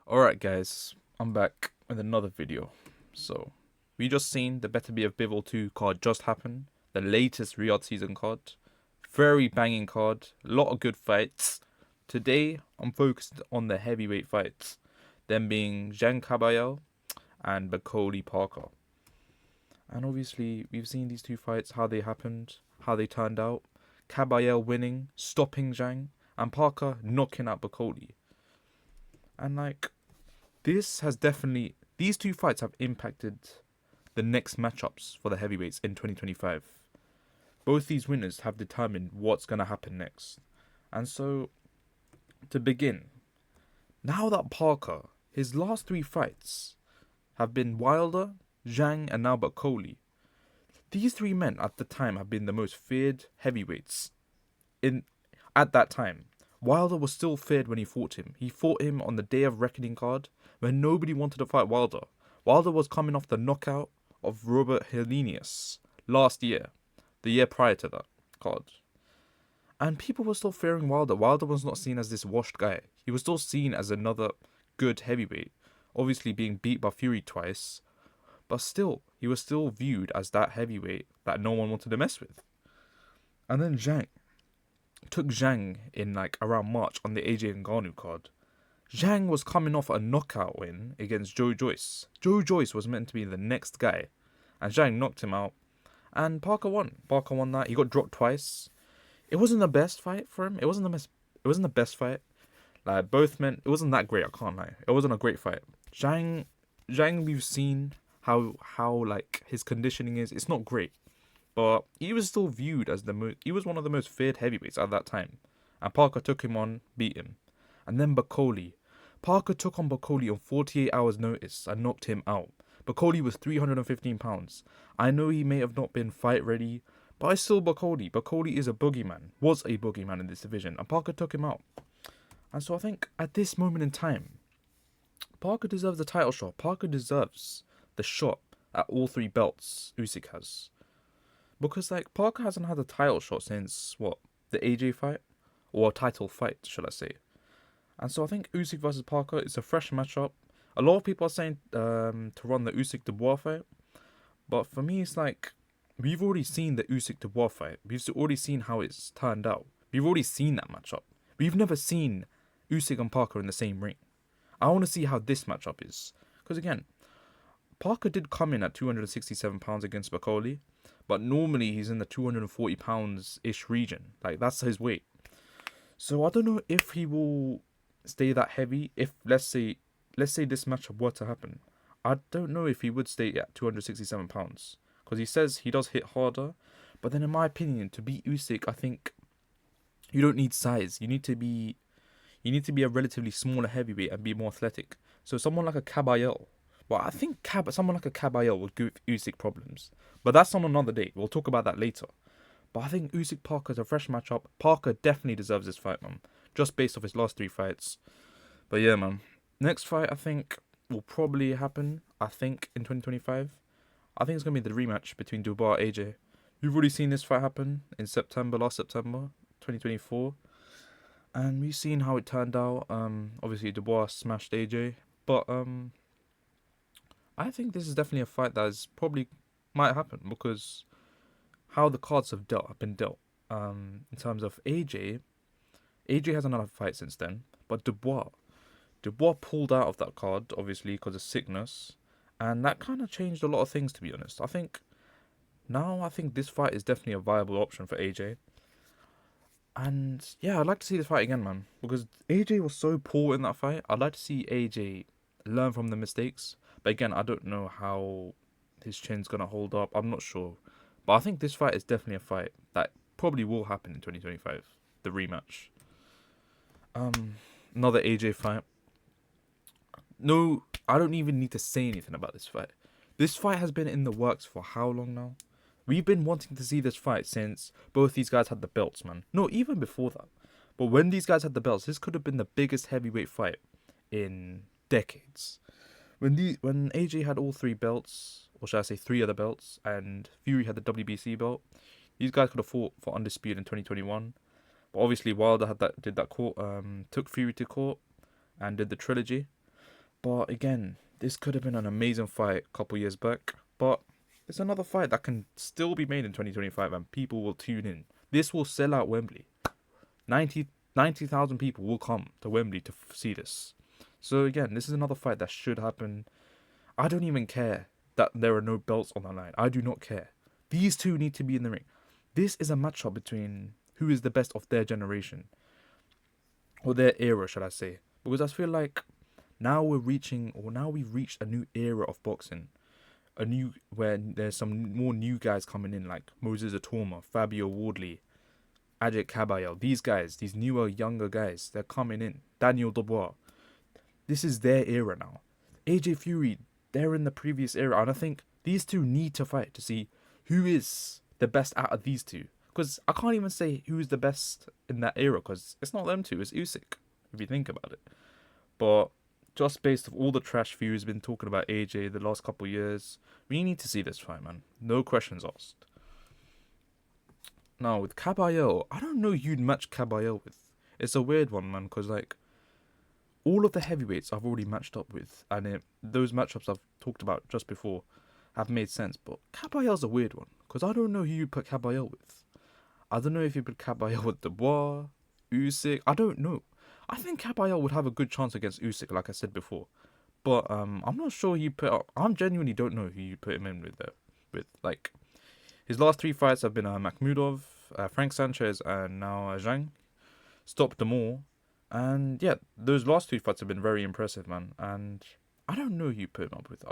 Alright guys, I'm back with another video. So, we just seen the Better Be of Bivol 2 card just happen. The latest Riyadh season card. Very banging card. A lot of good fights. Today, I'm focused on the heavyweight fights. Them being Zhang Kabayel and Bakoli Parker. And obviously, we've seen these two fights, how they happened, how they turned out. Kabayel winning, stopping Zhang, and Parker knocking out Bakoli. And these two fights have impacted the next matchups for the heavyweights in 2025. Both these winners have determined what's going to happen next. And so, to begin, now that Parker, his last three fights have been Wilder, Zhang, and now Bakoli. These three men at the time have been the most feared heavyweights in at that time. Wilder was still feared when he fought him. He fought him on the Day of Reckoning card when nobody wanted to fight Wilder. Wilder was coming off the knockout of Robert Helenius last year, the year prior to that card. And people were still fearing Wilder. Wilder was not seen as this washed guy. He was still seen as another good heavyweight, obviously being beat by Fury twice, but still, he was still viewed as that heavyweight that no one wanted to mess with. And then Zhang in around March on the AJ Ngannou card. Zhang was coming off a knockout win against Joe Joyce. Joe Joyce was meant to be the next guy, and Zhang knocked him out. And Parker won. Parker won that. He got dropped twice. It wasn't the best fight for him. It wasn't the best fight. Like both men, it wasn't that great. I can't lie. It wasn't a great fight. Zhang, we've seen how his conditioning is. It's not great, but he was still viewed as he was one of the most feared heavyweights at that time. And Parker took him on, beat him. And then Bakoli. Parker took on Bakoli on 48 hours notice and knocked him out. Bakoli was 315 pounds. I know he may have not been fight ready, but I still Bakoli. Bakoli is a boogeyman, was a boogeyman in this division, and Parker took him out. And so I think at this moment in time, Parker deserves the title shot. Parker deserves the shot at all three belts Usyk has. Because Parker hasn't had a title shot since the AJ fight? Or a title fight, should I say. And so I think Usyk versus Parker is a fresh matchup. A lot of people are saying to run the Usyk Dubois fight. But for me, it's we've already seen the Usyk Dubois fight. We've already seen how it's turned out. We've already seen that matchup. We've never seen Usyk and Parker in the same ring. I want to see how this matchup is. Because again, Parker did come in at 267 pounds against Bakoli. But normally he's in the 240 pounds-ish region. That's his weight. So I don't know if he will stay that heavy. If let's say this matchup were to happen, I don't know if he would stay at 267 pounds because he says he does hit harder. But then, in my opinion, to beat Usyk, I think you don't need size. You need to be a relatively smaller heavyweight and be more athletic. So someone like a Kabayel. Well, I think someone like a Kabayel would give Usyk problems. But that's on another day. We'll talk about that later. But I think Usyk Parker is a fresh matchup. Parker definitely deserves this fight, man. Just based off his last three fights. But yeah, man. Next fight, I think, will probably happen, in 2025. I think it's going to be the rematch between Dubois and AJ. We've already seen this fight happen in last September, 2024. And we've seen how it turned out. Obviously, Dubois smashed AJ. But I think this is definitely a fight that is probably might happen because how the cards have been dealt. In terms of AJ hasn't had a fight since then, but Dubois pulled out of that card obviously because of sickness, and that kind of changed a lot of things. To be honest, I think this fight is definitely a viable option for AJ. And yeah, I'd like to see this fight again, man, because AJ was so poor in that fight. I'd like to see AJ learn from the mistakes, but again, I don't know how his chin's gonna hold up. I'm not sure. But I think this fight is definitely a fight that probably will happen in 2025. The rematch. Another AJ fight. No, I don't even need to say anything about this fight. This fight has been in the works for how long now? We've been wanting to see this fight since both these guys had the belts, man. No, even before that. But when these guys had the belts, this could have been the biggest heavyweight fight in decades. When AJ had all three belts, or should I say three other belts, and Fury had the WBC belt, these guys could have fought for Undisputed in 2021. But obviously Wilder took Fury to court and did the trilogy. But again, this could have been an amazing fight a couple years back. But it's another fight that can still be made in 2025 and people will tune in. This will sell out Wembley. 90,000 people will come to Wembley to see this. So again, this is another fight that should happen. I don't even care that there are no belts on the line. I do not care. These two need to be in the ring. This is a matchup between who is the best of their generation. Or their era, should I say. Because I feel like now we've reached a new era of boxing. Where there's some more new guys coming in, like Moses Atoma, Fabio Wardley, Ajit Caballero. These guys, these newer, younger guys, they're coming in. Daniel Dubois. This is their era now. AJ Fury, they're in the previous era. And I think these two need to fight to see who is the best out of these two. Because I can't even say who is the best in that era, because it's not them two, it's Usyk, if you think about it. But just based off all the trash views been talking about AJ the last couple of years, we need to see this fight, man. No questions asked. Now, with Caballero, I don't know who you'd match Caballero with. It's a weird one, man, because, like, all of the heavyweights I've already matched up with, and those matchups I've talked about just before have made sense, but Caballero's a weird one, because I don't know who you put Caballero with. I don't know if you put Caballero with Dubois, Usyk, I don't know. I think Caballero would have a good chance against Usyk, like I said before. But I'm not sure you put up. I genuinely don't know who you put him in with there. Like, his last three fights have been Makhmudov, Frank Sanchez, and now Zhang. Stopped them all. And yeah, those last two fights have been very impressive, man. And I don't know who you put him up with.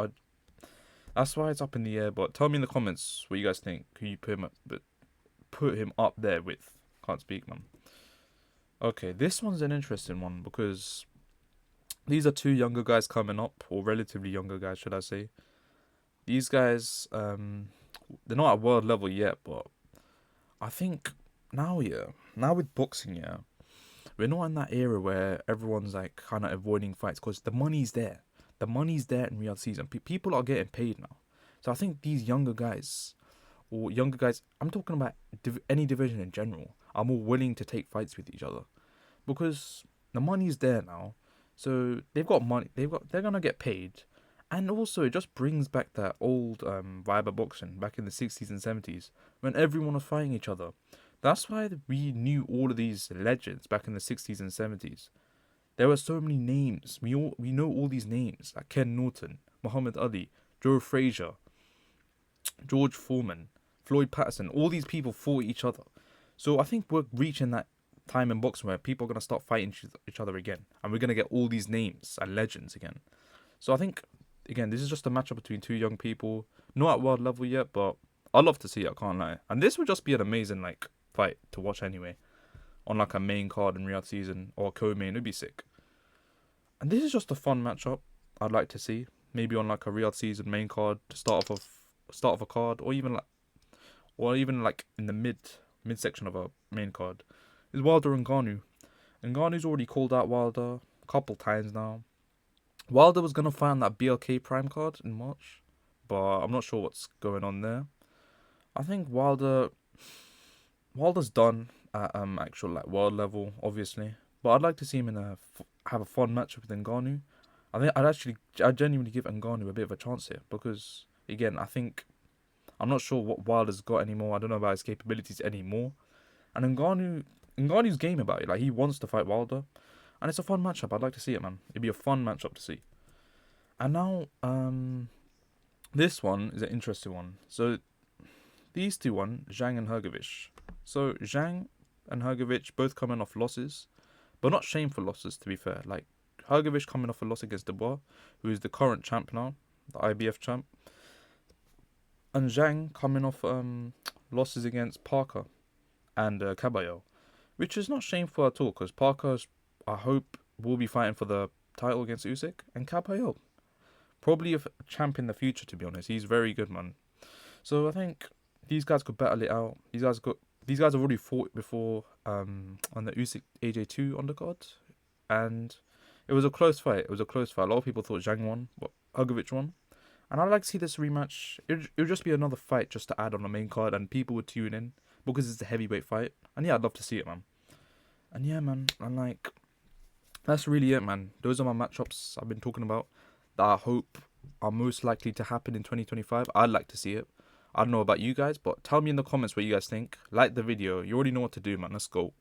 That's why it's up in the air. But tell me in the comments what you guys think. Who you put him up there with. Can't speak, man. Okay, this one's an interesting one because these are two younger guys coming up, or relatively younger guys, should I say. These guys, they're not at world level yet, but I think now with boxing, we're not in that era where everyone's like kind of avoiding fights because the money's there. The money's there in Riyadh season. People are getting paid now. So I think these younger guys, I'm talking about any division in general, are more willing to take fights with each other because the money's there now. So they've got money. They're gonna get paid, and also it just brings back that old vibe of boxing back in the 60s and 70s when everyone was fighting each other. That's why we knew all of these legends back in the 60s and 70s. There were so many names. We know all these names like Ken Norton, Muhammad Ali, Joe Frazier, George Foreman, Floyd Patterson. All these people fought each other. So I think we're reaching that time in boxing where people are going to start fighting each other again. And we're going to get all these names and legends again. So I think, again, this is just a matchup between two young people. Not at world level yet, but I'd love to see it, I can't lie. And this would just be an amazing fight to watch anyway. On a main card in Riyadh season or a co-main, it'd be sick. And this is just a fun matchup I'd like to see. Maybe on a Riyadh season main card to start off a card, or even in the midsection of a main card. Is Wilder and Ngannou. Ngannou's already called out Wilder a couple times now. Wilder was gonna fight on that BLK Prime card in March, but I'm not sure what's going on there. I think Wilder's done at actual world level, obviously, but I'd like to see him have a fun match with Ngannou. I'd genuinely give Ngannou a bit of a chance here because again, I'm not sure what Wilder's got anymore. I don't know about his capabilities anymore, and Ngannou's game about it. Like, he wants to fight Wilder, and it's a fun matchup. I'd like to see it, man. It'd be a fun matchup to see. And now, this one is an interesting one. So these two, Zhang and Hrgović. So Zhang and Hrgović both coming off losses, but not shameful losses, to be fair. Like, Hrgović coming off a loss against Dubois, who is the current champ now, the IBF champ. And Zhang coming off losses against Parker and Caballero, which is not shameful at all, because Parker, I hope, will be fighting for the title against Usyk, and Caballero, probably a champ in the future, to be honest. He's very good, man. So I think these guys could battle it out. These guys have already fought before on the Usyk AJ2 undercard, and it was a close fight. A lot of people thought Zhang won, but Hrgović won. And I'd like to see this rematch. It would just be another fight just to add on the main card, and people would tune in because it's a heavyweight fight. And yeah, I'd love to see it, man. And yeah, man, That's really it, man. Those are my matchups I've been talking about that I hope are most likely to happen in 2025. I'd like to see it. I don't know about you guys, but tell me in the comments what you guys think. Like the video. You already know what to do, man. Let's go.